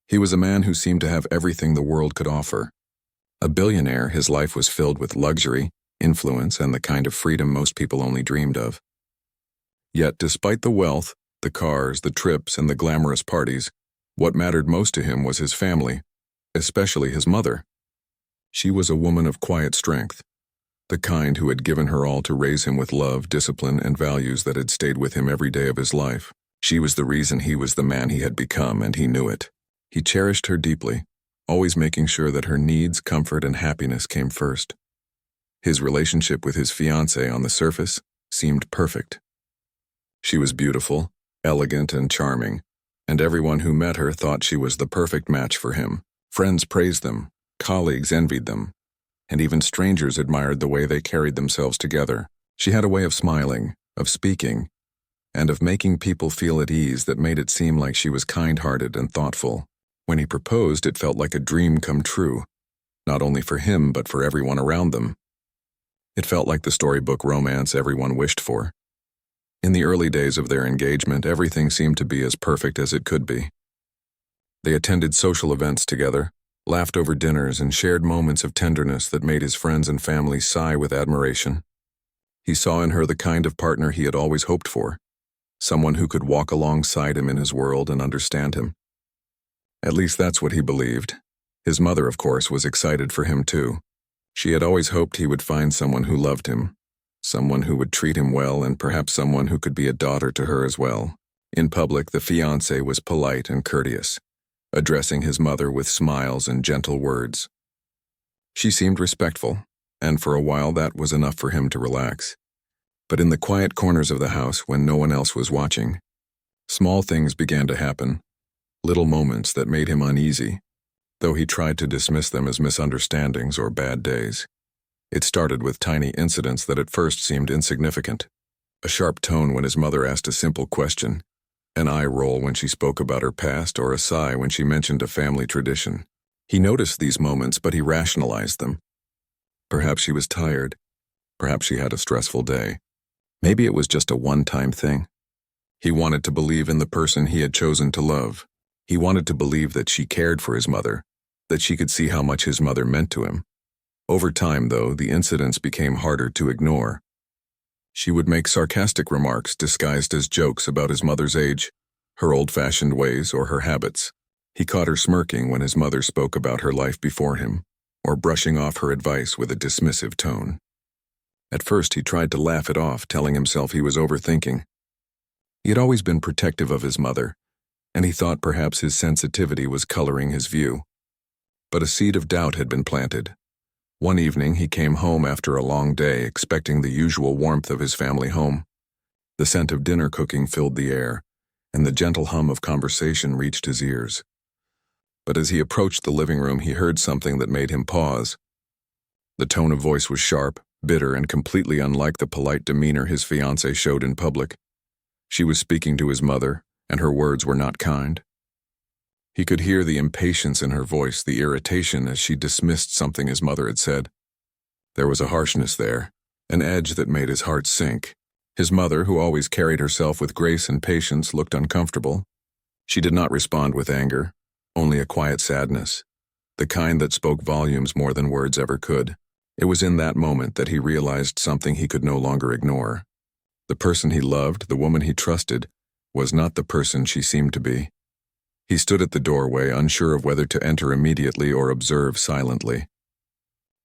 He was a man who seemed to have everything the world could offer. A billionaire, his life was filled with luxury, influence, and the kind of freedom most people only dreamed of. Yet, despite the wealth, the cars, the trips, and the glamorous parties, what mattered most to him was his family, especially his mother. She was a woman of quiet strength, the kind who had given her all to raise him with love, discipline, and values that had stayed with him every day of his life. She was the reason he was the man he had become, and he knew it. He cherished her deeply, always making sure that her needs, comfort, and happiness came first. His relationship with his fiancée on the surface seemed perfect. She was beautiful, elegant, and charming, and everyone who met her thought she was the perfect match for him. Friends praised them, colleagues envied them, and even strangers admired the way they carried themselves together. She had a way of smiling, of speaking, and of making people feel at ease that made it seem like she was kind-hearted and thoughtful. When he proposed, it felt like a dream come true, not only for him but for everyone around them. It felt like the storybook romance everyone wished for. In the early days of their engagement, everything seemed to be as perfect as it could be. They attended social events together, laughed over dinners, and shared moments of tenderness that made his friends and family sigh with admiration. He saw in her the kind of partner he had always hoped for, someone who could walk alongside him in his world and understand him. At least that's what he believed. His mother, of course, was excited for him too. She had always hoped he would find someone who loved him, someone who would treat him well, and perhaps someone who could be a daughter to her as well. In public, the fiancé was polite and courteous, addressing his mother with smiles and gentle words. She seemed respectful, and for a while that was enough for him to relax. But in the quiet corners of the house, when no one else was watching, small things began to happen, little moments that made him uneasy, though he tried to dismiss them as misunderstandings or bad days. It started with tiny incidents that at first seemed insignificant. A sharp tone when his mother asked a simple question, an eye roll when she spoke about her past, or a sigh when she mentioned a family tradition. He noticed these moments, but he rationalized them. Perhaps she was tired. Perhaps she had a stressful day. Maybe it was just a one-time thing. He wanted to believe in the person he had chosen to love. He wanted to believe that she cared for his mother, that she could see how much his mother meant to him. Over time, though, the incidents became harder to ignore. She would make sarcastic remarks disguised as jokes about his mother's age, her old-fashioned ways, or her habits. He caught her smirking when his mother spoke about her life before him, or brushing off her advice with a dismissive tone. At first, he tried to laugh it off, telling himself he was overthinking. He had always been protective of his mother, and he thought perhaps his sensitivity was coloring his view. But a seed of doubt had been planted. One evening, he came home after a long day, expecting the usual warmth of his family home. The scent of dinner cooking filled the air, and the gentle hum of conversation reached his ears. But as he approached the living room, he heard something that made him pause. The tone of voice was sharp, bitter, and completely unlike the polite demeanor his fiancée showed in public. She was speaking to his mother, and her words were not kind. He could hear the impatience in her voice, the irritation as she dismissed something his mother had said. There was a harshness there, an edge that made his heart sink. His mother, who always carried herself with grace and patience, looked uncomfortable. She did not respond with anger, only a quiet sadness, the kind that spoke volumes more than words ever could. It was in that moment that he realized something he could no longer ignore. The person he loved, the woman he trusted, was not the person she seemed to be. He stood at the doorway, unsure of whether to enter immediately or observe silently.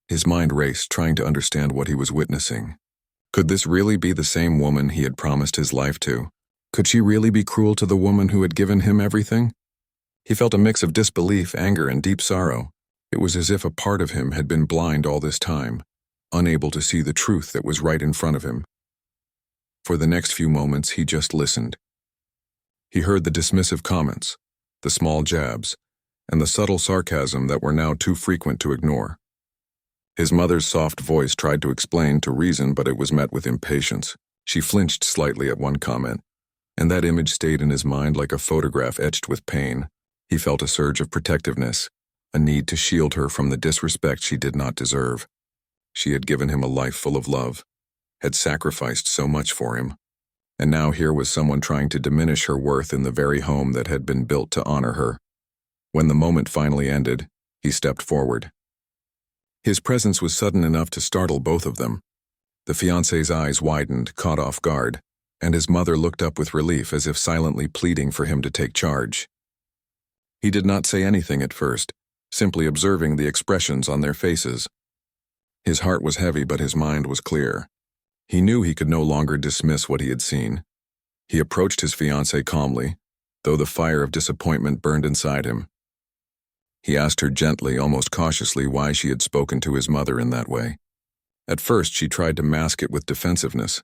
His mind raced, trying to understand what he was witnessing. Could this really be the same woman he had promised his life to? Could she really be cruel to the woman who had given him everything? He felt a mix of disbelief, anger, and deep sorrow. It was as if a part of him had been blind all this time, unable to see the truth that was right in front of him. For the next few moments, he just listened. He heard the dismissive comments, the small jabs, and the subtle sarcasm that were now too frequent to ignore. His mother's soft voice tried to explain, to reason, but it was met with impatience. She flinched slightly at one comment, and that image stayed in his mind like a photograph etched with pain. He felt a surge of protectiveness, a need to shield her from the disrespect she did not deserve. She had given him a life full of love, had sacrificed so much for him, and now here was someone trying to diminish her worth in the very home that had been built to honor her. When the moment finally ended, he stepped forward. His presence was sudden enough to startle both of them. The fiancé's eyes widened, caught off guard, and his mother looked up with relief as if silently pleading for him to take charge. He did not say anything at first, simply observing the expressions on their faces. His heart was heavy, but his mind was clear. He knew he could no longer dismiss what he had seen. He approached his fiancée calmly, though the fire of disappointment burned inside him. He asked her gently, almost cautiously, why she had spoken to his mother in that way. At first, she tried to mask it with defensiveness,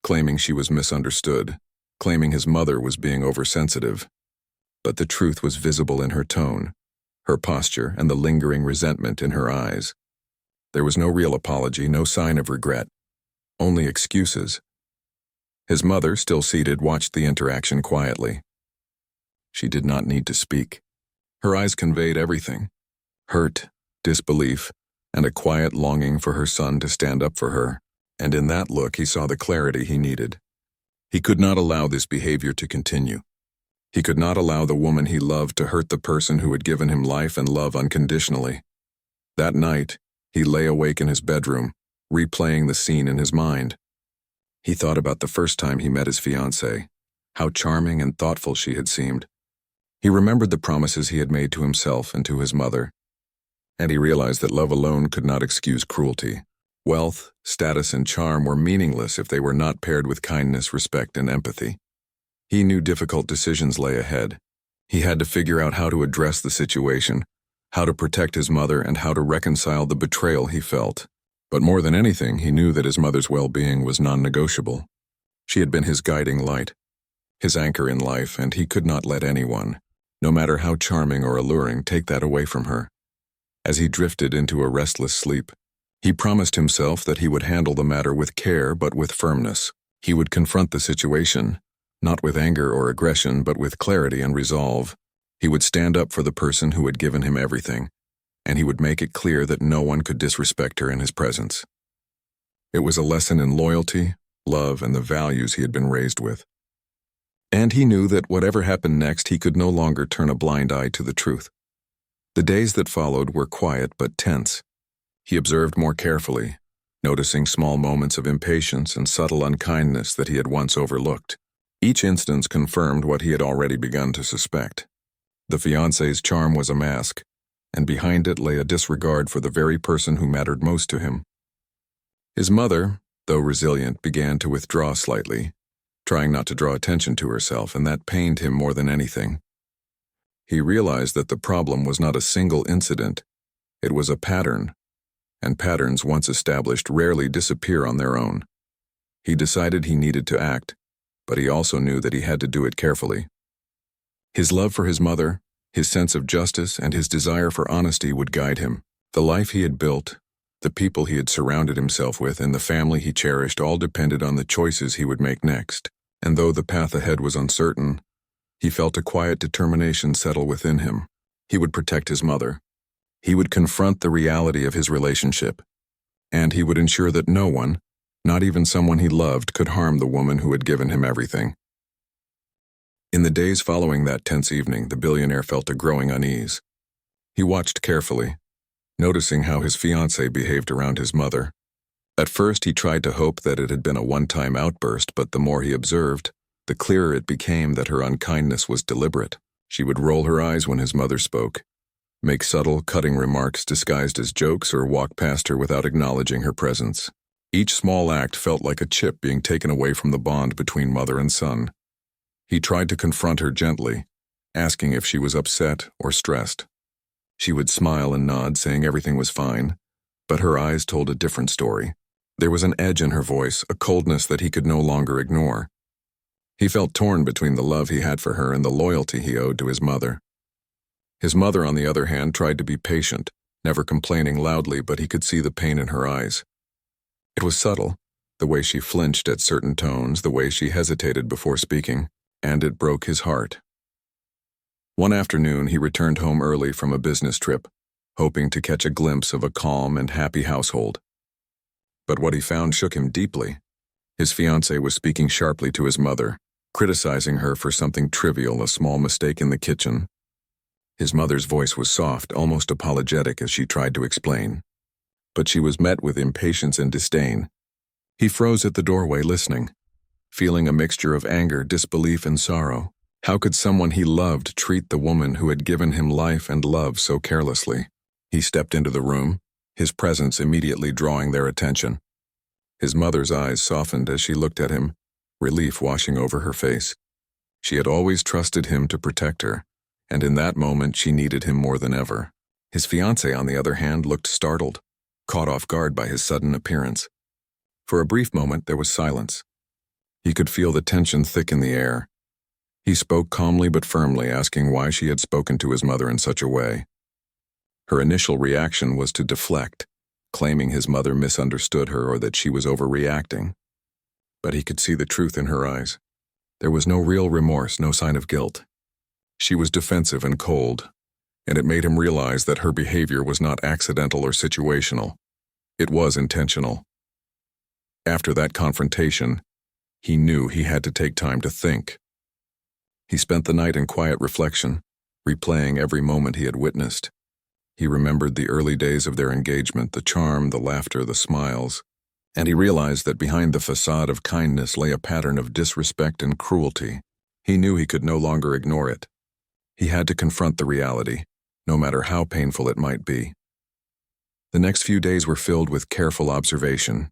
claiming she was misunderstood, claiming his mother was being oversensitive. But the truth was visible in her tone, her posture, and the lingering resentment in her eyes. There was no real apology, no sign of regret, only excuses. His mother, still seated, watched the interaction quietly. She did not need to speak. Her eyes conveyed everything: hurt, disbelief, and a quiet longing for her son to stand up for her, and in that look he saw the clarity he needed. He could not allow this behavior to continue. He could not allow the woman he loved to hurt the person who had given him life and love unconditionally. That night, he lay awake in his bedroom, replaying the scene in his mind. He thought about the first time he met his fiancée, how charming and thoughtful she had seemed. He remembered the promises he had made to himself and to his mother, and he realized that love alone could not excuse cruelty. Wealth, status, and charm were meaningless if they were not paired with kindness, respect, and empathy. He knew difficult decisions lay ahead. He had to figure out how to address the situation, how to protect his mother, and how to reconcile the betrayal he felt. But more than anything, he knew that his mother's well-being was non-negotiable. She had been his guiding light, his anchor in life, and he could not let anyone, no matter how charming or alluring, take that away from her. As he drifted into a restless sleep, he promised himself that he would handle the matter with care but with firmness. He would confront the situation, not with anger or aggression, but with clarity and resolve. He would stand up for the person who had given him everything, and he would make it clear that no one could disrespect her in his presence. It was a lesson in loyalty, love, and the values he had been raised with. And he knew that whatever happened next, he could no longer turn a blind eye to the truth. The days that followed were quiet but tense. He observed more carefully, noticing small moments of impatience and subtle unkindness that he had once overlooked. Each instance confirmed what he had already begun to suspect. The fiancé's charm was a mask, and behind it lay a disregard for the very person who mattered most to him. His mother, though resilient, began to withdraw slightly, trying not to draw attention to herself, and that pained him more than anything. He realized that the problem was not a single incident, it was a pattern, and patterns once established rarely disappear on their own. He decided he needed to act, but he also knew that he had to do it carefully. His love for his mother, his sense of justice, and his desire for honesty would guide him. The life he had built, the people he had surrounded himself with, and the family he cherished all depended on the choices he would make next. And though the path ahead was uncertain, he felt a quiet determination settle within him. He would protect his mother. He would confront the reality of his relationship, and he would ensure that no one, not even someone he loved, could harm the woman who had given him everything. In the days following that tense evening, the billionaire felt a growing unease. He watched carefully, noticing how his fiancée behaved around his mother. At first, he tried to hope that it had been a one-time outburst, but the more he observed, the clearer it became that her unkindness was deliberate. She would roll her eyes when his mother spoke, make subtle, cutting remarks disguised as jokes, or walk past her without acknowledging her presence. Each small act felt like a chip being taken away from the bond between mother and son. He tried to confront her gently, asking if she was upset or stressed. She would smile and nod, saying everything was fine, but her eyes told a different story. There was an edge in her voice, a coldness that he could no longer ignore. He felt torn between the love he had for her and the loyalty he owed to his mother. His mother, on the other hand, tried to be patient, never complaining loudly, but he could see the pain in her eyes. It was subtle, the way she flinched at certain tones, the way she hesitated before speaking, and it broke his heart. One afternoon, he returned home early from a business trip, hoping to catch a glimpse of a calm and happy household. But what he found shook him deeply. His fiancée was speaking sharply to his mother, criticizing her for something trivial, a small mistake in the kitchen. His mother's voice was soft, almost apologetic as she tried to explain. But she was met with impatience and disdain. He froze at the doorway listening, feeling a mixture of anger, disbelief, and sorrow. How could someone he loved treat the woman who had given him life and love so carelessly? He stepped into the room, his presence immediately drawing their attention. His mother's eyes softened as she looked at him, relief washing over her face. She had always trusted him to protect her, and in that moment she needed him more than ever. His fiancée, on the other hand, looked startled, caught off guard by his sudden appearance. For a brief moment there was silence. He could feel the tension thick in the air. He spoke calmly but firmly, asking why she had spoken to his mother in such a way. Her initial reaction was to deflect, claiming his mother misunderstood her or that she was overreacting. But he could see the truth in her eyes. There was no real remorse, no sign of guilt. She was defensive and cold, and it made him realize that her behavior was not accidental or situational. It was intentional. After that confrontation, he knew he had to take time to think. He spent the night in quiet reflection, replaying every moment he had witnessed. He remembered the early days of their engagement, the charm, the laughter, the smiles, and he realized that behind the facade of kindness lay a pattern of disrespect and cruelty. He knew he could no longer ignore it. He had to confront the reality, no matter how painful it might be. The next few days were filled with careful observation.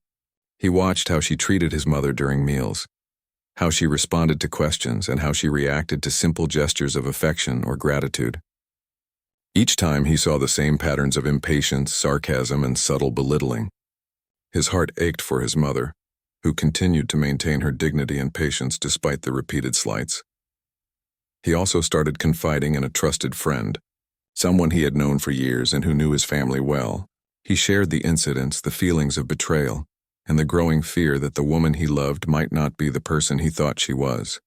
He watched how she treated his mother during meals, how she responded to questions, and how she reacted to simple gestures of affection or gratitude. Each time he saw the same patterns of impatience, sarcasm, and subtle belittling. His heart ached for his mother, who continued to maintain her dignity and patience despite the repeated slights. He also started confiding in a trusted friend, someone he had known for years and who knew his family well. He shared the incidents, the feelings of betrayal, and the growing fear that the woman he loved might not be the person he thought she was.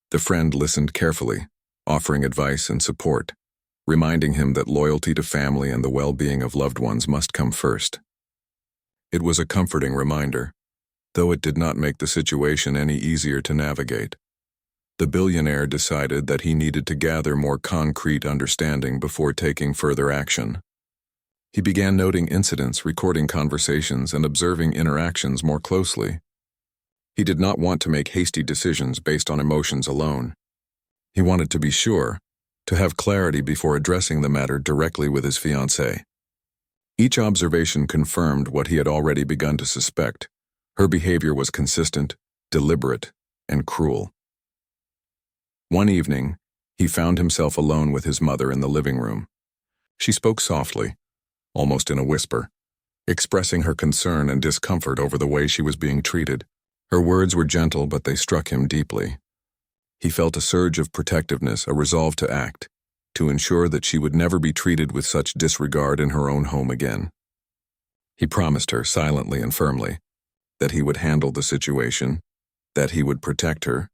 The friend listened carefully, offering advice and support, reminding him that loyalty to family and the well-being of loved ones must come first. It was a comforting reminder, though it did not make the situation any easier to navigate. The billionaire decided that he needed to gather more concrete understanding before taking further action. He began noting incidents, recording conversations, and observing interactions more closely. He did not want to make hasty decisions based on emotions alone. He wanted to be sure, to have clarity before addressing the matter directly with his fiancée. Each observation confirmed what he had already begun to suspect. Her behavior was consistent, deliberate, and cruel. One evening, he found himself alone with his mother in the living room. She spoke softly, almost in a whisper, expressing her concern and discomfort over the way she was being treated. Her words were gentle, but they struck him deeply. He felt a surge of protectiveness, a resolve to act, to ensure that she would never be treated with such disregard in her own home again. He promised her, silently and firmly, that he would handle the situation, that he would protect her,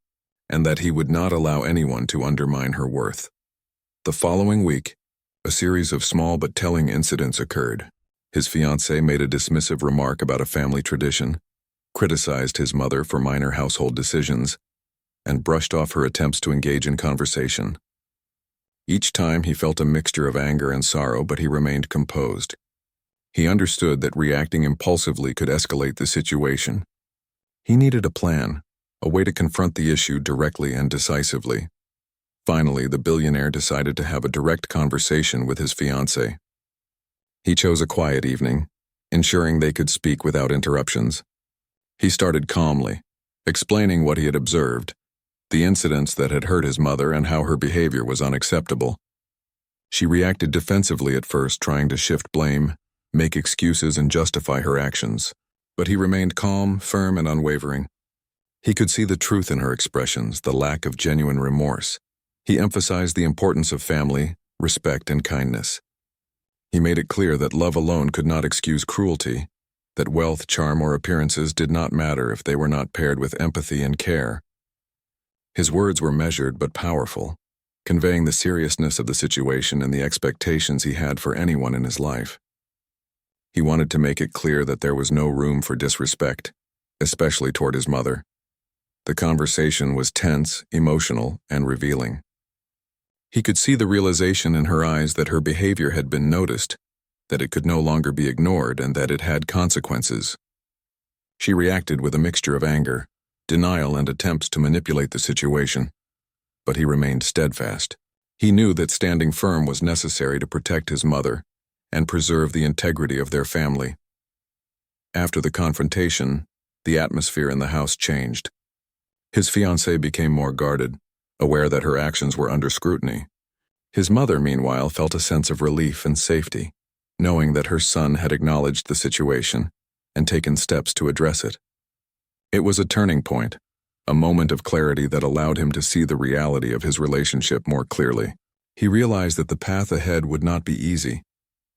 and that he would not allow anyone to undermine her worth. The following week, a series of small but telling incidents occurred. His fiancée made a dismissive remark about a family tradition, criticized his mother for minor household decisions, and brushed off her attempts to engage in conversation. Each time he felt a mixture of anger and sorrow, but he remained composed. He understood that reacting impulsively could escalate the situation. He needed a plan, a way to confront the issue directly and decisively. Finally, the billionaire decided to have a direct conversation with his fiancée. He chose a quiet evening, ensuring they could speak without interruptions. He started calmly, explaining what he had observed, the incidents that had hurt his mother and how her behavior was unacceptable. She reacted defensively at first, trying to shift blame, make excuses, and justify her actions. But he remained calm, firm, and unwavering. He could see the truth in her expressions, the lack of genuine remorse. He emphasized the importance of family, respect, and kindness. He made it clear that love alone could not excuse cruelty, that wealth, charm, or appearances did not matter if they were not paired with empathy and care. His words were measured but powerful, conveying the seriousness of the situation and the expectations he had for anyone in his life. He wanted to make it clear that there was no room for disrespect, especially toward his mother. The conversation was tense, emotional, and revealing. He could see the realization in her eyes that her behavior had been noticed, that it could no longer be ignored, and that it had consequences. She reacted with a mixture of anger, denial, and attempts to manipulate the situation. But he remained steadfast. He knew that standing firm was necessary to protect his mother and preserve the integrity of their family. After the confrontation, the atmosphere in the house changed. His fiancée became more guarded, aware that her actions were under scrutiny. His mother, meanwhile, felt a sense of relief and safety, knowing that her son had acknowledged the situation and taken steps to address it. It was a turning point, a moment of clarity that allowed him to see the reality of his relationship more clearly. He realized that the path ahead would not be easy,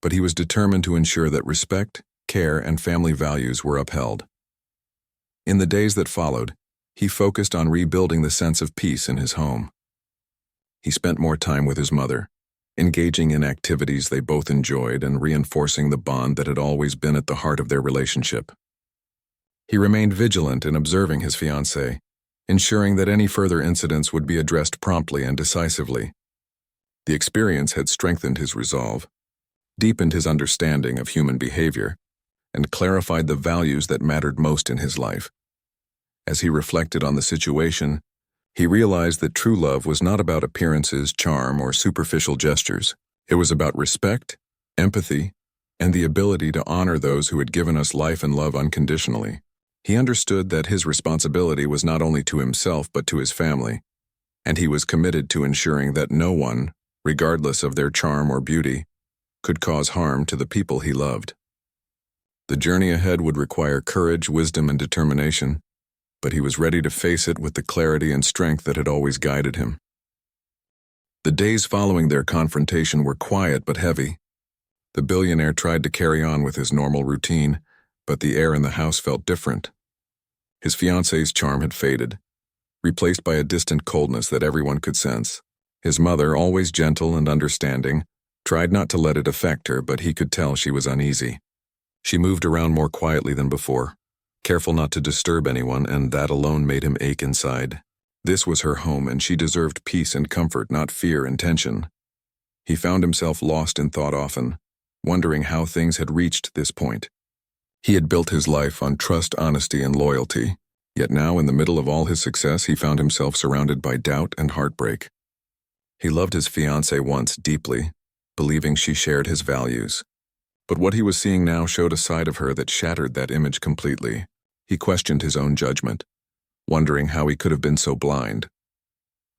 but he was determined to ensure that respect, care, and family values were upheld. In the days that followed, he focused on rebuilding the sense of peace in his home. He spent more time with his mother, engaging in activities they both enjoyed and reinforcing the bond that had always been at the heart of their relationship. He remained vigilant in observing his fiancée, ensuring that any further incidents would be addressed promptly and decisively. The experience had strengthened his resolve, deepened his understanding of human behavior, and clarified the values that mattered most in his life. As he reflected on the situation, he realized that true love was not about appearances, charm, or superficial gestures. It was about respect, empathy, and the ability to honor those who had given us life and love unconditionally. He understood that his responsibility was not only to himself but to his family, and he was committed to ensuring that no one, regardless of their charm or beauty, could cause harm to the people he loved. The journey ahead would require courage, wisdom, and determination, but he was ready to face it with the clarity and strength that had always guided him. The days following their confrontation were quiet but heavy. The billionaire tried to carry on with his normal routine, but the air in the house felt different. His fiancée's charm had faded, replaced by a distant coldness that everyone could sense. His mother, always gentle and understanding, tried not to let it affect her, but he could tell she was uneasy. She moved around more quietly than before, careful not to disturb anyone, and that alone made him ache inside. This was her home, and she deserved peace and comfort, not fear and tension. He found himself lost in thought often, wondering how things had reached this point. He had built his life on trust, honesty, and loyalty, yet now in the middle of all his success he found himself surrounded by doubt and heartbreak. He loved his fiancée once deeply, believing she shared his values. But what he was seeing now showed a side of her that shattered that image completely. He questioned his own judgment, wondering how he could have been so blind.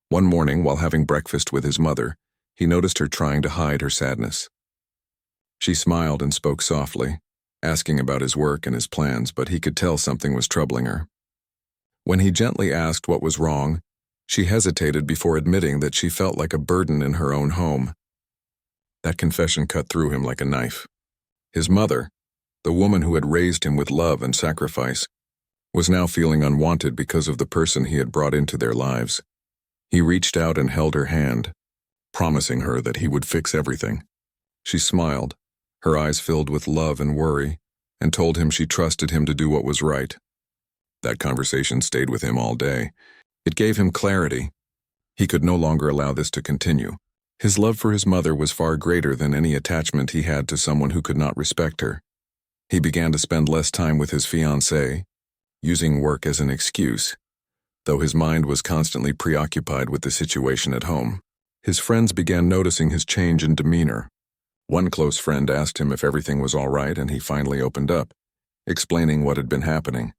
One morning, while having breakfast with his mother, he noticed her trying to hide her sadness. She smiled and spoke softly, asking about his work and his plans, but he could tell something was troubling her. When he gently asked what was wrong, she hesitated before admitting that she felt like a burden in her own home. That confession cut through him like a knife. His mother, the woman who had raised him with love and sacrifice, was now feeling unwanted because of the person he had brought into their lives. He reached out and held her hand, promising her that he would fix everything. She smiled, her eyes filled with love and worry, and told him she trusted him to do what was right. That conversation stayed with him all day. It gave him clarity. He could no longer allow this to continue. His love for his mother was far greater than any attachment he had to someone who could not respect her. He began to spend less time with his fiancée, using work as an excuse, though his mind was constantly preoccupied with the situation at home. His friends began noticing his change in demeanor. One close friend asked him if everything was all right, and he finally opened up, explaining what had been happening.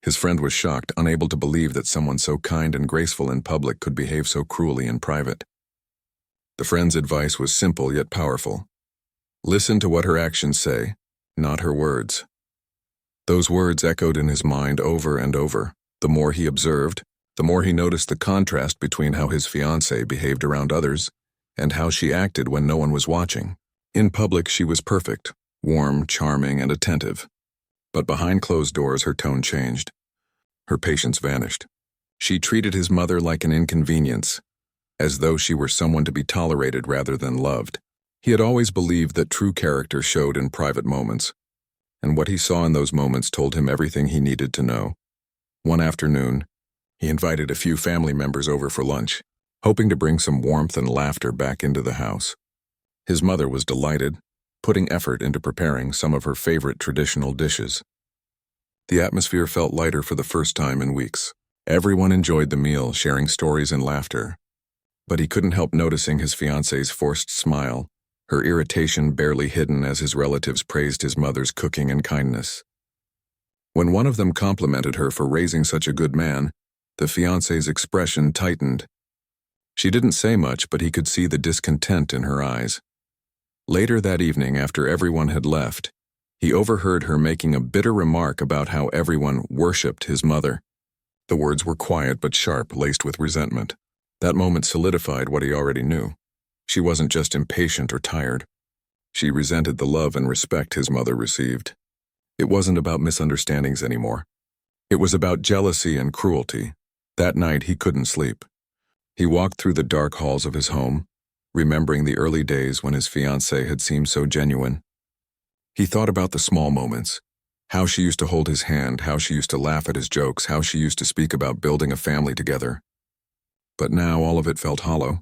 His friend was shocked, unable to believe that someone so kind and graceful in public could behave so cruelly in private. The friend's advice was simple yet powerful. Listen to what her actions say, not her words. Those words echoed in his mind over and over. The more he observed, the more he noticed the contrast between how his fiancée behaved around others and how she acted when no one was watching. In public, she was perfect, warm, charming, and attentive. But behind closed doors, her tone changed. Her patience vanished. She treated his mother like an inconvenience, as though she were someone to be tolerated rather than loved. He had always believed that true character showed in private moments, and what he saw in those moments told him everything he needed to know. One afternoon, he invited a few family members over for lunch. hoping to bring some warmth and laughter back into the house. His mother was delighted, putting effort into preparing some of her favorite traditional dishes. The atmosphere felt lighter for the first time in weeks. Everyone enjoyed the meal, sharing stories and laughter. But he couldn't help noticing his fiancée's forced smile, her irritation barely hidden as his relatives praised his mother's cooking and kindness. When one of them complimented her for raising such a good man, the fiancée's expression tightened. She didn't say much, but he could see the discontent in her eyes. Later that evening, after everyone had left, he overheard her making a bitter remark about how everyone worshipped his mother. The words were quiet but sharp, laced with resentment. That moment solidified what he already knew. She wasn't just impatient or tired. She resented the love and respect his mother received. It wasn't about misunderstandings anymore. It was about jealousy and cruelty. That night he couldn't sleep. He walked through the dark halls of his home, remembering the early days when his fiancée had seemed so genuine. He thought about the small moments, how she used to hold his hand, how she used to laugh at his jokes, how she used to speak about building a family together. But now all of it felt hollow.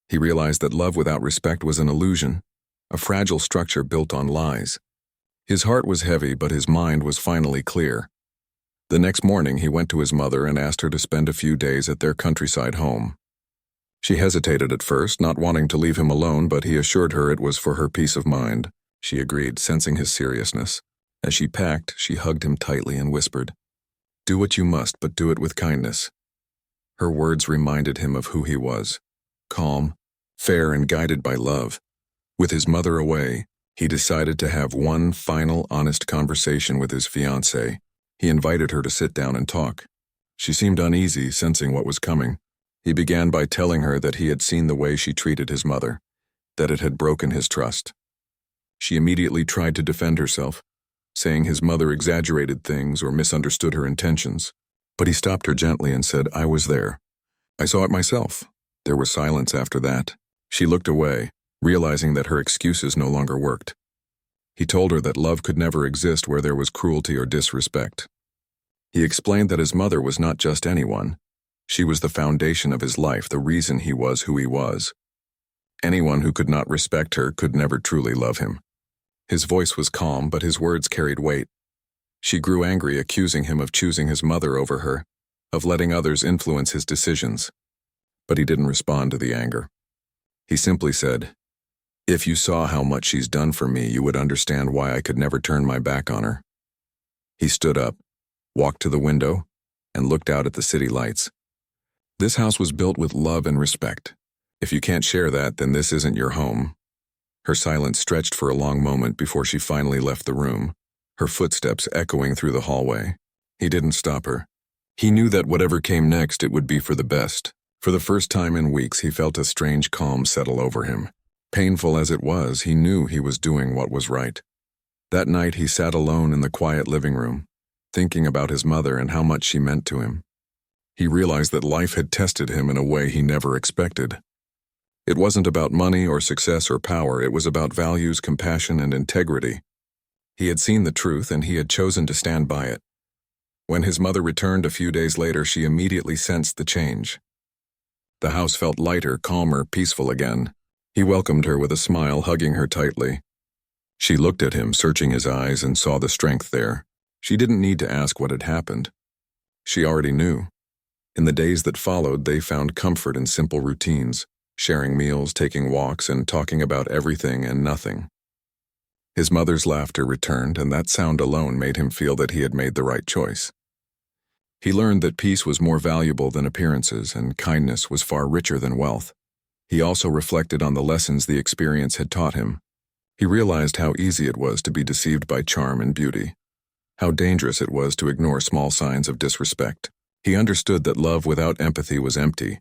He realized that love without respect was an illusion, a fragile structure built on lies. His heart was heavy, but his mind was finally clear. The next morning he went to his mother and asked her to spend a few days at their countryside home. She hesitated at first, not wanting to leave him alone, but he assured her it was for her peace of mind. She agreed, sensing his seriousness. As she packed, she hugged him tightly and whispered, "Do what you must, but do it with kindness." Her words reminded him of who he was, calm, fair, and guided by love. With his mother away, he decided to have one final, honest conversation with his fiancée. He invited her to sit down and talk. She seemed uneasy, sensing what was coming. He began by telling her that he had seen the way she treated his mother, that it had broken his trust. She immediately tried to defend herself, saying his mother exaggerated things or misunderstood her intentions. But he stopped her gently and said, "I was there. I saw it myself." There was silence after that. She looked away, realizing that her excuses no longer worked. He told her that love could never exist where there was cruelty or disrespect. He explained that his mother was not just anyone. She was the foundation of his life, the reason he was who he was. Anyone who could not respect her could never truly love him. His voice was calm, but his words carried weight. She grew angry, accusing him of choosing his mother over her, of letting others influence his decisions. But he didn't respond to the anger. He simply said, "If you saw how much she's done for me, you would understand why I could never turn my back on her." He stood up, walked to the window, and looked out at the city lights. This house was built with love and respect. If you can't share that, then this isn't your home. Her silence stretched for a long moment before she finally left the room, her footsteps echoing through the hallway. He didn't stop her. He knew that whatever came next, it would be for the best. For the first time in weeks, he felt a strange calm settle over him. Painful as it was, he knew he was doing what was right. That night, he sat alone in the quiet living room, thinking about his mother and how much she meant to him. He realized that life had tested him in a way he never expected. It wasn't about money or success or power, it was about values, compassion, and integrity. He had seen the truth and he had chosen to stand by it. When his mother returned a few days later, she immediately sensed the change. The house felt lighter, calmer, peaceful again. He welcomed her with a smile, hugging her tightly. She looked at him, searching his eyes, and saw the strength there. She didn't need to ask what had happened. She already knew. In the days that followed, they found comfort in simple routines, sharing meals, taking walks, and talking about everything and nothing. His mother's laughter returned, and that sound alone made him feel that he had made the right choice. He learned that peace was more valuable than appearances, and kindness was far richer than wealth. He also reflected on the lessons the experience had taught him. He realized how easy it was to be deceived by charm and beauty, how dangerous it was to ignore small signs of disrespect. He understood that love without empathy was empty,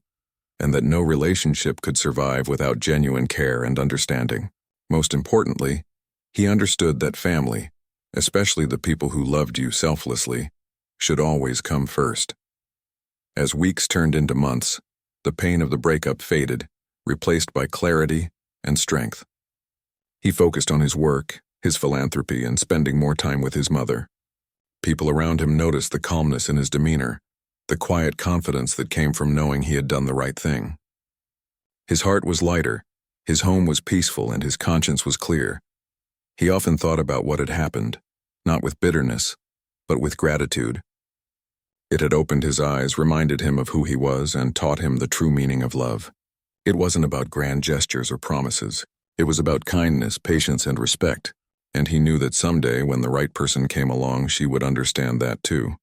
and that no relationship could survive without genuine care and understanding. Most importantly, he understood that family, especially the people who loved you selflessly, should always come first. As weeks turned into months, the pain of the breakup faded, replaced by clarity and strength. He focused on his work, his philanthropy, and spending more time with his mother. People around him noticed the calmness in his demeanor, the quiet confidence that came from knowing he had done the right thing. His heart was lighter, his home was peaceful, and his conscience was clear. He often thought about what had happened, not with bitterness, but with gratitude. It had opened his eyes, reminded him of who he was, and taught him the true meaning of love. It wasn't about grand gestures or promises. It was about kindness, patience, and respect, and he knew that someday, when the right person came along, she would understand that too.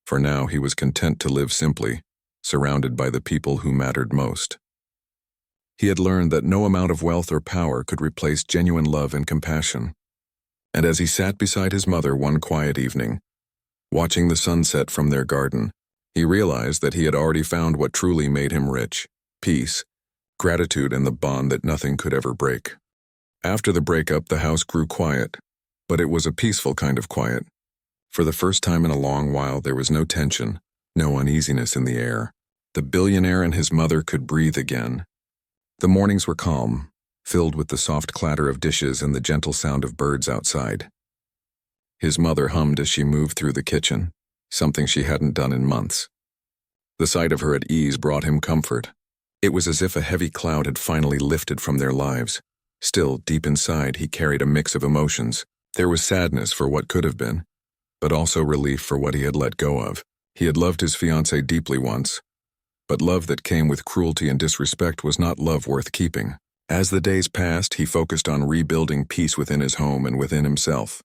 For now, he was content to live simply, surrounded by the people who mattered most. He had learned that no amount of wealth or power could replace genuine love and compassion. And as he sat beside his mother one quiet evening, watching the sunset from their garden, he realized that he had already found what truly made him rich: peace, gratitude, and the bond that nothing could ever break. After the breakup, the house grew quiet, but it was a peaceful kind of quiet. For the first time in a long while, there was no tension, no uneasiness in the air. The billionaire and his mother could breathe again. The mornings were calm, filled with the soft clatter of dishes and the gentle sound of birds outside. His mother hummed as she moved through the kitchen, something she hadn't done in months. The sight of her at ease brought him comfort. It was as if a heavy cloud had finally lifted from their lives. Still, deep inside, he carried a mix of emotions. There was sadness for what could have been, but also relief for what he had let go of. He had loved his fiancée deeply once, but love that came with cruelty and disrespect was not love worth keeping. As the days passed, he focused on rebuilding peace within his home and within himself.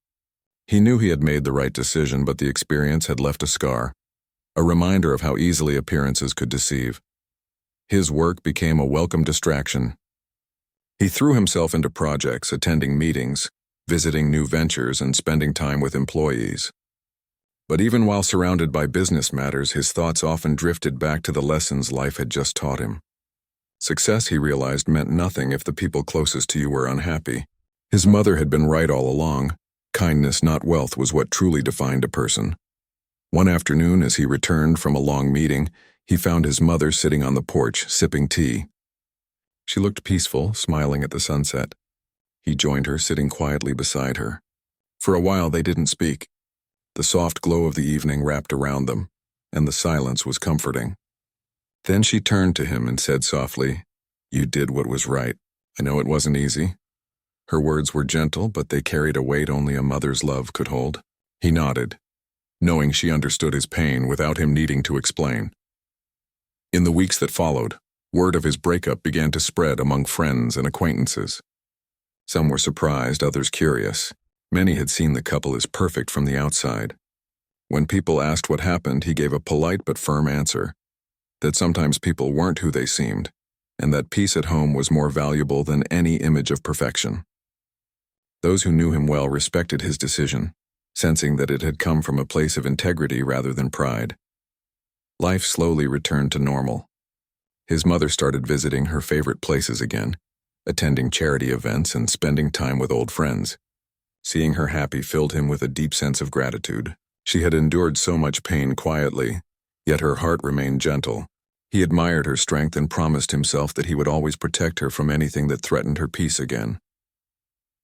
He knew he had made the right decision, but the experience had left a scar, a reminder of how easily appearances could deceive. His work became a welcome distraction. He threw himself into projects, attending meetings, visiting new ventures, and spending time with employees. But even while surrounded by business matters, his thoughts often drifted back to the lessons life had just taught him. Success, he realized, meant nothing if the people closest to you were unhappy. His mother had been right all along. Kindness, not wealth, was what truly defined a person. One afternoon, as he returned from a long meeting, he found his mother sitting on the porch, sipping tea. She looked peaceful, smiling at the sunset. He joined her, sitting quietly beside her. For a while, they didn't speak. The soft glow of the evening wrapped around them, and the silence was comforting. Then she turned to him and said softly, "You did what was right. I know it wasn't easy." Her words were gentle, but they carried a weight only a mother's love could hold. He nodded, knowing she understood his pain without him needing to explain. In the weeks that followed, word of his breakup began to spread among friends and acquaintances. Some were surprised, others curious. Many had seen the couple as perfect from the outside. When people asked what happened, he gave a polite but firm answer, that sometimes people weren't who they seemed, and that peace at home was more valuable than any image of perfection. Those who knew him well respected his decision, sensing that it had come from a place of integrity rather than pride. Life slowly returned to normal. His mother started visiting her favorite places again, attending charity events and spending time with old friends. Seeing her happy filled him with a deep sense of gratitude. She had endured so much pain quietly, yet her heart remained gentle. He admired her strength and promised himself that he would always protect her from anything that threatened her peace again.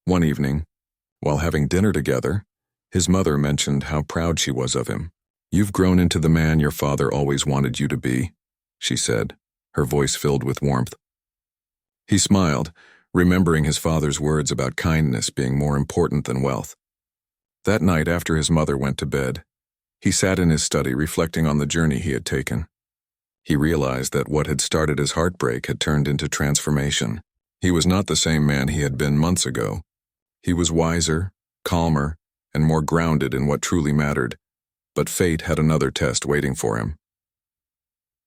One evening, while having dinner together, his mother mentioned how proud she was of him. "You've grown into the man your father always wanted you to be," she said, her voice filled with warmth. He smiled, remembering his father's words about kindness being more important than wealth. That night, after his mother went to bed, he sat in his study reflecting on the journey he had taken. He realized that what had started as heartbreak had turned into transformation. He was not the same man he had been months ago. He was wiser, calmer, and more grounded in what truly mattered, but fate had another test waiting for him.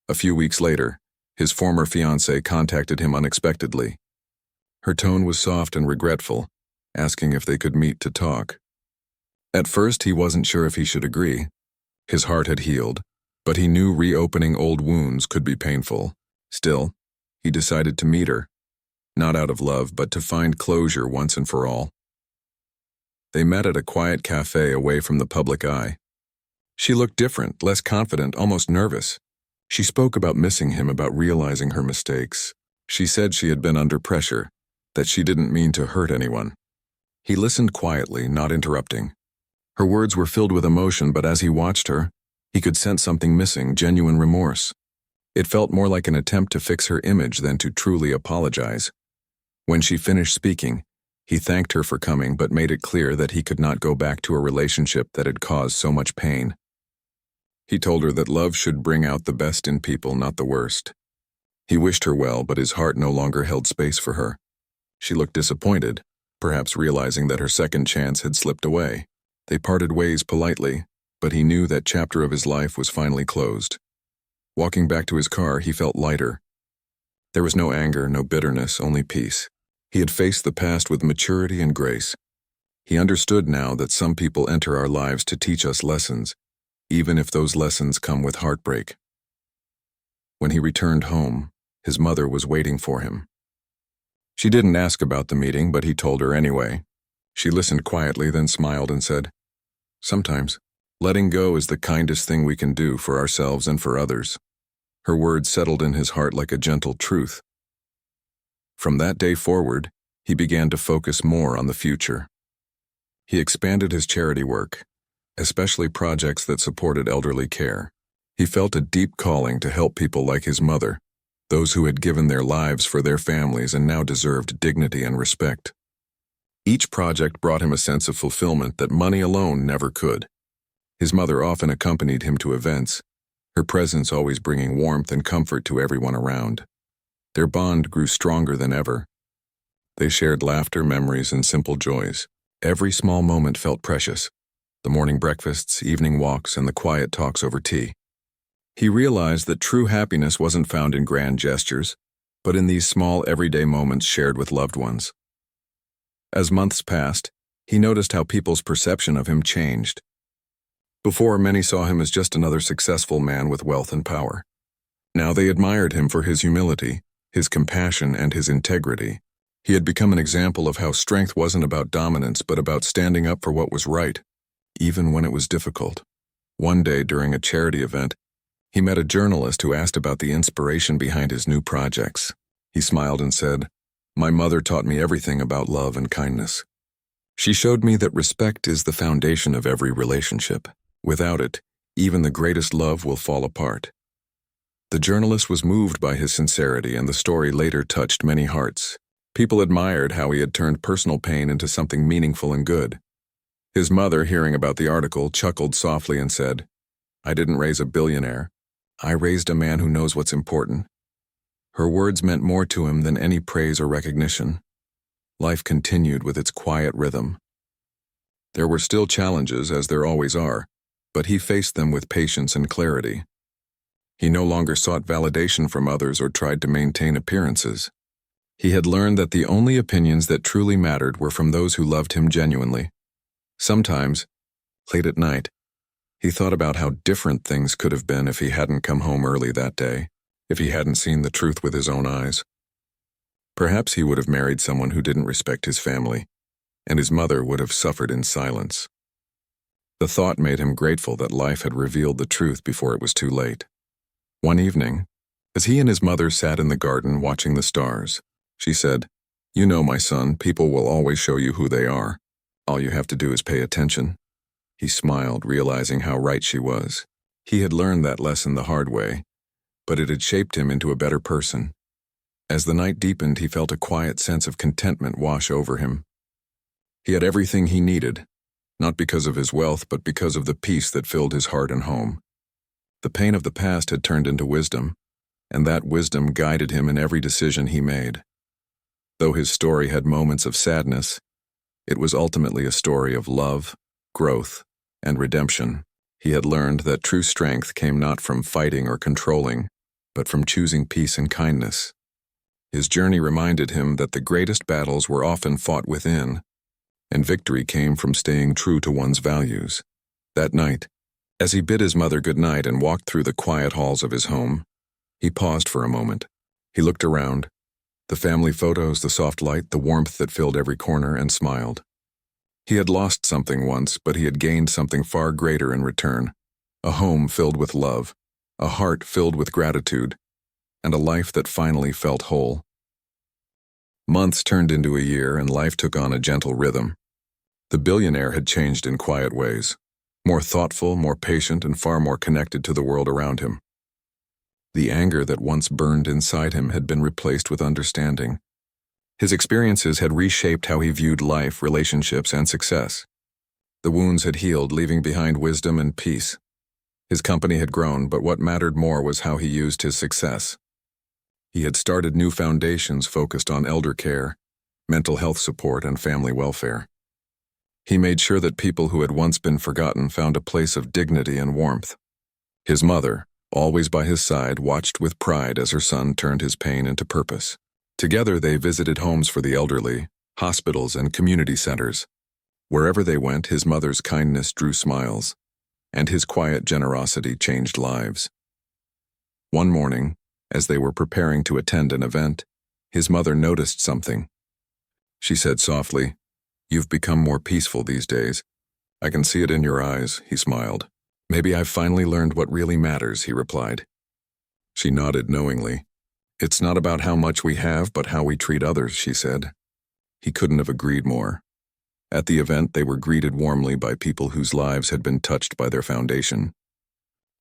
A few weeks later, his former fiancée contacted him unexpectedly. Her tone was soft and regretful, asking if they could meet to talk. At first, he wasn't sure if he should agree. His heart had healed, but he knew reopening old wounds could be painful. Still, he decided to meet her, not out of love, but to find closure once and for all. They met at a quiet cafe away from the public eye. She looked different, less confident, almost nervous. She spoke about missing him, about realizing her mistakes. She said she had been under pressure, that she didn't mean to hurt anyone. He listened quietly, not interrupting. Her words were filled with emotion, but as he watched her, he could sense something missing, genuine remorse. It felt more like an attempt to fix her image than to truly apologize. When she finished speaking, he thanked her for coming but made it clear that he could not go back to a relationship that had caused so much pain. He told her that love should bring out the best in people, not the worst. He wished her well, but his heart no longer held space for her. She looked disappointed, perhaps realizing that her second chance had slipped away. They parted ways politely, but he knew that chapter of his life was finally closed. Walking back to his car, he felt lighter. There was no anger, no bitterness, only peace. He had faced the past with maturity and grace. He understood now that some people enter our lives to teach us lessons, even if those lessons come with heartbreak. When he returned home, his mother was waiting for him. She didn't ask about the meeting, but he told her anyway. She listened quietly, then smiled and said, "Sometimes, letting go is the kindest thing we can do for ourselves and for others." Her words settled in his heart like a gentle truth. From that day forward, he began to focus more on the future. He expanded his charity work, especially projects that supported elderly care. He felt a deep calling to help people like his mother, those who had given their lives for their families and now deserved dignity and respect. Each project brought him a sense of fulfillment that money alone never could. His mother often accompanied him to events, her presence always bringing warmth and comfort to everyone around. Their bond grew stronger than ever. They shared laughter, memories, and simple joys. Every small moment felt precious. The morning breakfasts, evening walks, and the quiet talks over tea. He realized that true happiness wasn't found in grand gestures, but in these small everyday moments shared with loved ones. As months passed, he noticed how people's perception of him changed. Before, many saw him as just another successful man with wealth and power. Now they admired him for his humility, his compassion, and his integrity. He had become an example of how strength wasn't about dominance but about standing up for what was right, even when it was difficult. One day during a charity event, he met a journalist who asked about the inspiration behind his new projects. He smiled and said, "My mother taught me everything about love and kindness. She showed me that respect is the foundation of every relationship. Without it, even the greatest love will fall apart." The journalist was moved by his sincerity, and the story later touched many hearts. People admired how he had turned personal pain into something meaningful and good. His mother, hearing about the article, chuckled softly and said, "I didn't raise a billionaire. I raised a man who knows what's important." Her words meant more to him than any praise or recognition. Life continued with its quiet rhythm. There were still challenges, as there always are, but he faced them with patience and clarity. He no longer sought validation from others or tried to maintain appearances. He had learned that the only opinions that truly mattered were from those who loved him genuinely. Sometimes, late at night, he thought about how different things could have been if he hadn't come home early that day, if he hadn't seen the truth with his own eyes. Perhaps he would have married someone who didn't respect his family, and his mother would have suffered in silence. The thought made him grateful that life had revealed the truth before it was too late. One evening, as he and his mother sat in the garden watching the stars, she said, "You know, my son, people will always show you who they are. All you have to do is pay attention." He smiled, realizing how right she was. He had learned that lesson the hard way, but it had shaped him into a better person. As the night deepened, he felt a quiet sense of contentment wash over him. He had everything he needed, not because of his wealth, but because of the peace that filled his heart and home. The pain of the past had turned into wisdom, and that wisdom guided him in every decision he made. Though his story had moments of sadness, it was ultimately a story of love, growth, and redemption. He had learned that true strength came not from fighting or controlling, but from choosing peace and kindness. His journey reminded him that the greatest battles were often fought within, and victory came from staying true to one's values. That night, as he bid his mother good night and walked through the quiet halls of his home, he paused for a moment. He looked around, the family photos, the soft light, the warmth that filled every corner, and smiled. He had lost something once, but he had gained something far greater in return. A home filled with love, a heart filled with gratitude, and a life that finally felt whole. Months turned into a year, and life took on a gentle rhythm. The billionaire had changed in quiet ways, more thoughtful, more patient, and far more connected to the world around him. The anger that once burned inside him had been replaced with understanding. His experiences had reshaped how he viewed life, relationships, and success. The wounds had healed, leaving behind wisdom and peace. His company had grown, but what mattered more was how he used his success. He had started new foundations focused on elder care, mental health support, and family welfare. He made sure that people who had once been forgotten found a place of dignity and warmth. His mother, always by his side, watched with pride as her son turned his pain into purpose. Together they visited homes for the elderly, hospitals, and community centers. Wherever they went, his mother's kindness drew smiles, and his quiet generosity changed lives. One morning, as they were preparing to attend an event, his mother noticed something. She said softly, "You've become more peaceful these days. I can see it in your eyes," he smiled. "Maybe I've finally learned what really matters," he replied. She nodded knowingly. "It's not about how much we have, but how we treat others," she said. He couldn't have agreed more. At the event, they were greeted warmly by people whose lives had been touched by their foundation.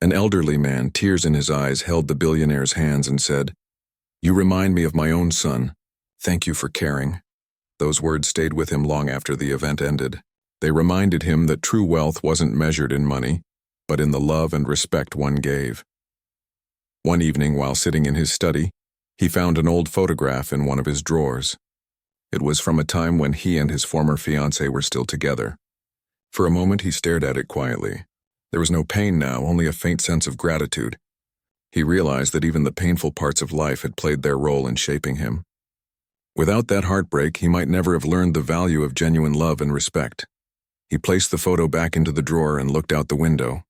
An elderly man, tears in his eyes, held the billionaire's hands and said, "You remind me of my own son. Thank you for caring." Those words stayed with him long after the event ended. They reminded him that true wealth wasn't measured in money, but in the love and respect one gave. One evening, while sitting in his study, he found an old photograph in one of his drawers. It was from a time when he and his former fiancée were still together. For a moment he stared at it quietly. There was no pain now, only a faint sense of gratitude. He realized that even the painful parts of life had played their role in shaping him. Without that heartbreak, he might never have learned the value of genuine love and respect. He placed the photo back into the drawer and looked out the window.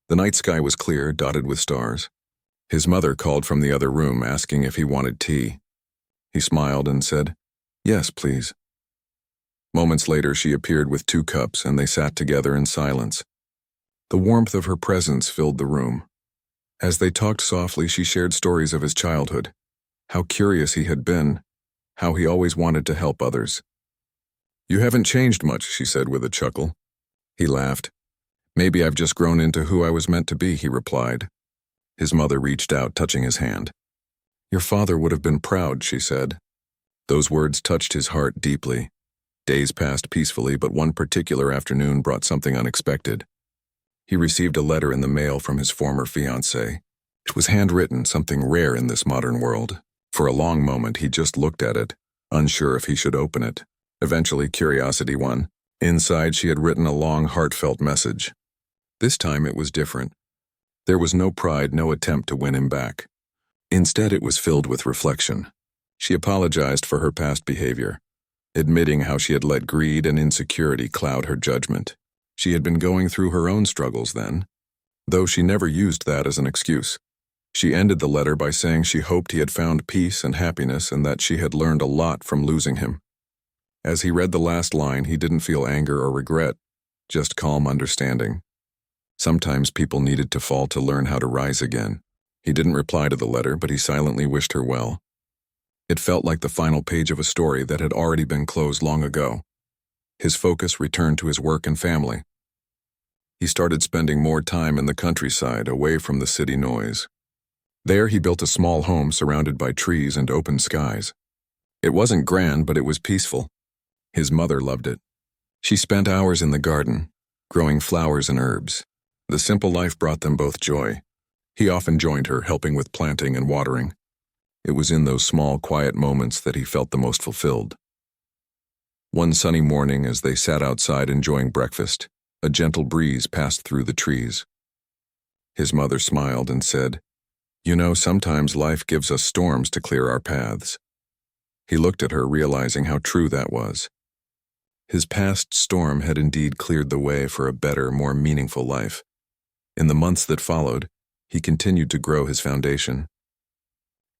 The night sky was clear, dotted with stars. His mother called from the other room, asking if he wanted tea. He smiled and said, "Yes, please." Moments later, she appeared with 2 cups, and they sat together in silence. The warmth of her presence filled the room. As they talked softly, she shared stories of his childhood, how curious he had been, how he always wanted to help others. "You haven't changed much," she said with a chuckle. He laughed. "Maybe I've just grown into who I was meant to be," he replied. His mother reached out, touching his hand. "Your father would have been proud," she said. Those words touched his heart deeply. Days passed peacefully, but one particular afternoon brought something unexpected. He received a letter in the mail from his former fiancée. It was handwritten, something rare in this modern world. For a long moment he just looked at it, unsure if he should open it. Eventually curiosity won. Inside she had written a long, heartfelt message. This time it was different. There was no pride, no attempt to win him back. Instead, it was filled with reflection. She apologized for her past behavior, admitting how she had let greed and insecurity cloud her judgment. She had been going through her own struggles then, though she never used that as an excuse. She ended the letter by saying she hoped he had found peace and happiness and that she had learned a lot from losing him. As he read the last line, he didn't feel anger or regret, just calm understanding. Sometimes people needed to fall to learn how to rise again. He didn't reply to the letter, but he silently wished her well. It felt like the final page of a story that had already been closed long ago. His focus returned to his work and family. He started spending more time in the countryside, away from the city noise. There he built a small home surrounded by trees and open skies. It wasn't grand, but it was peaceful. His mother loved it. She spent hours in the garden, growing flowers and herbs. The simple life brought them both joy. He often joined her, helping with planting and watering. It was in those small, quiet moments that he felt the most fulfilled. One sunny morning, as they sat outside enjoying breakfast, a gentle breeze passed through the trees. His mother smiled and said, "You know, sometimes life gives us storms to clear our paths." He looked at her, realizing how true that was. His past storm had indeed cleared the way for a better, more meaningful life. In the months that followed, he continued to grow his foundation.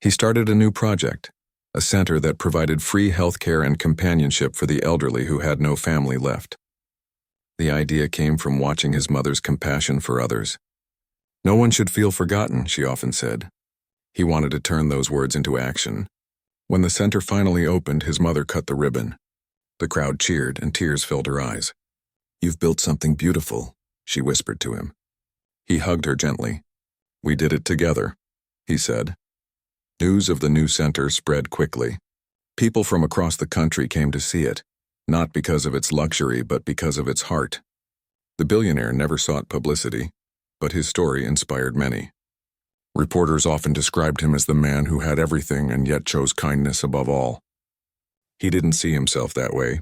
He started a new project, a center that provided free health care and companionship for the elderly who had no family left. The idea came from watching his mother's compassion for others. "No one should feel forgotten," she often said. He wanted to turn those words into action. When the center finally opened, his mother cut the ribbon. The crowd cheered and tears filled her eyes. "You've built something beautiful," she whispered to him. He hugged her gently. "We did it together." he said. News of the new center spread quickly. People from across the country came to see it, not because of its luxury but because of its heart. The billionaire never sought publicity, but his story inspired many. Reporters often described him as the man who had everything and yet chose kindness above all. He didn't see himself that way.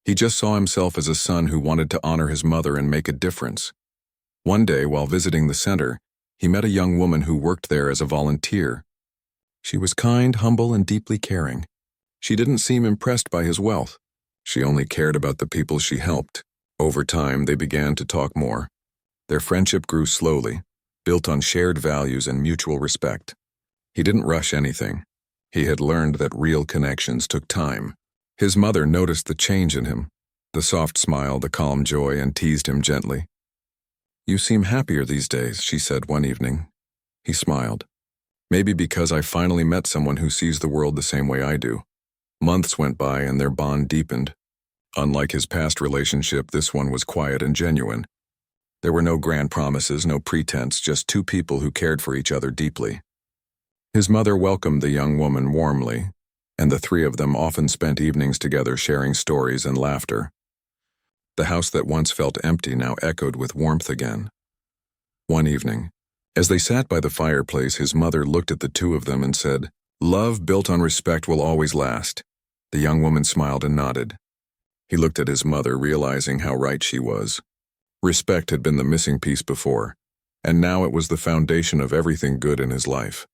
He just saw himself as a son who wanted to honor his mother and make a difference. One day, while visiting the center, he met a young woman who worked there as a volunteer. She was kind, humble, and deeply caring. She didn't seem impressed by his wealth. She only cared about the people she helped. Over time, they began to talk more. Their friendship grew slowly, built on shared values and mutual respect. He didn't rush anything. He had learned that real connections took time. His mother noticed the change in him, the soft smile, the calm joy, and teased him gently. "You seem happier these days," she said one evening. He smiled. "Maybe because I finally met someone who sees the world the same way I do." Months went by and their bond deepened. Unlike his past relationship, this one was quiet and genuine. There were no grand promises, no pretense, just two people who cared for each other deeply. His mother welcomed the young woman warmly, and the three of them often spent evenings together sharing stories and laughter. The house that once felt empty now echoed with warmth again. One evening, as they sat by the fireplace, his mother looked at the two of them and said, "Love built on respect will always last." The young woman smiled and nodded. He looked at his mother, realizing how right she was. Respect had been the missing piece before, and now it was the foundation of everything good in his life.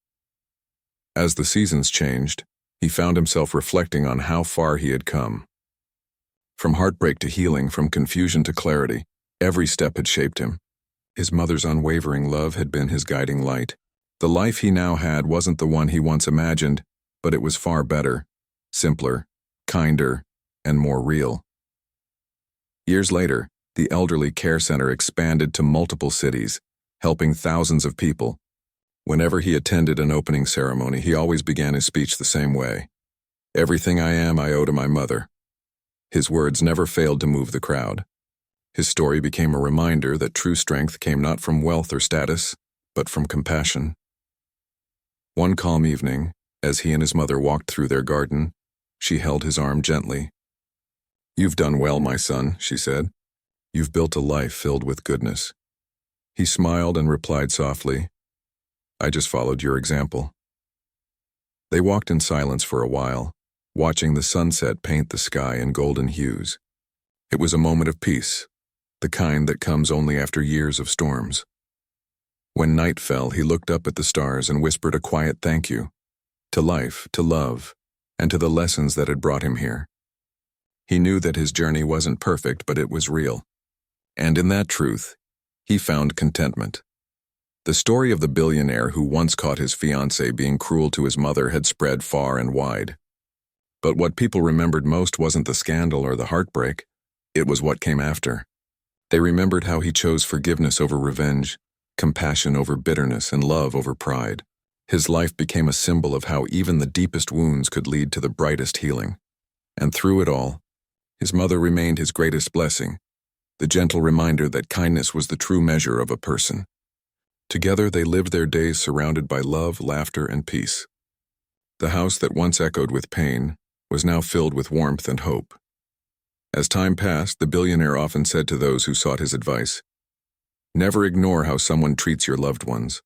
As the seasons changed, he found himself reflecting on how far he had come. From heartbreak to healing, from confusion to clarity, every step had shaped him. His mother's unwavering love had been his guiding light. The life he now had wasn't the one he once imagined, but it was far better, simpler, kinder, and more real. Years later, the elderly care center expanded to multiple cities, helping thousands of people. Whenever he attended an opening ceremony, he always began his speech the same way. "Everything I am, I owe to my mother." His words never failed to move the crowd. His story became a reminder that true strength came not from wealth or status, but from compassion. One calm evening, as he and his mother walked through their garden, she held his arm gently. "You've done well, my son," she said. "You've built a life filled with goodness." He smiled and replied softly, "I just followed your example." They walked in silence for a while, watching the sunset paint the sky in golden hues. It was a moment of peace, the kind that comes only after years of storms. When night fell, he looked up at the stars and whispered a quiet thank you, to life, to love, and to the lessons that had brought him here. He knew that his journey wasn't perfect, but it was real. And in that truth, he found contentment. The story of the billionaire who once caught his fiancée being cruel to his mother had spread far and wide. But what people remembered most wasn't the scandal or the heartbreak, it was what came after. They remembered how he chose forgiveness over revenge, compassion over bitterness, and love over pride. His life became a symbol of how even the deepest wounds could lead to the brightest healing. And through it all, his mother remained his greatest blessing, the gentle reminder that kindness was the true measure of a person. Together they lived their days surrounded by love, laughter, and peace. The house that once echoed with pain was now filled with warmth and hope. As time passed, the billionaire often said to those who sought his advice, "Never ignore how someone treats your loved ones.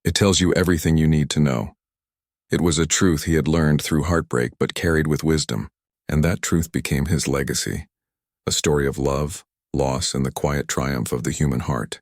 It tells you everything you need to know." It was a truth he had learned through heartbreak but carried with wisdom, and that truth became his legacy, a story of love, loss, and the quiet triumph of the human heart.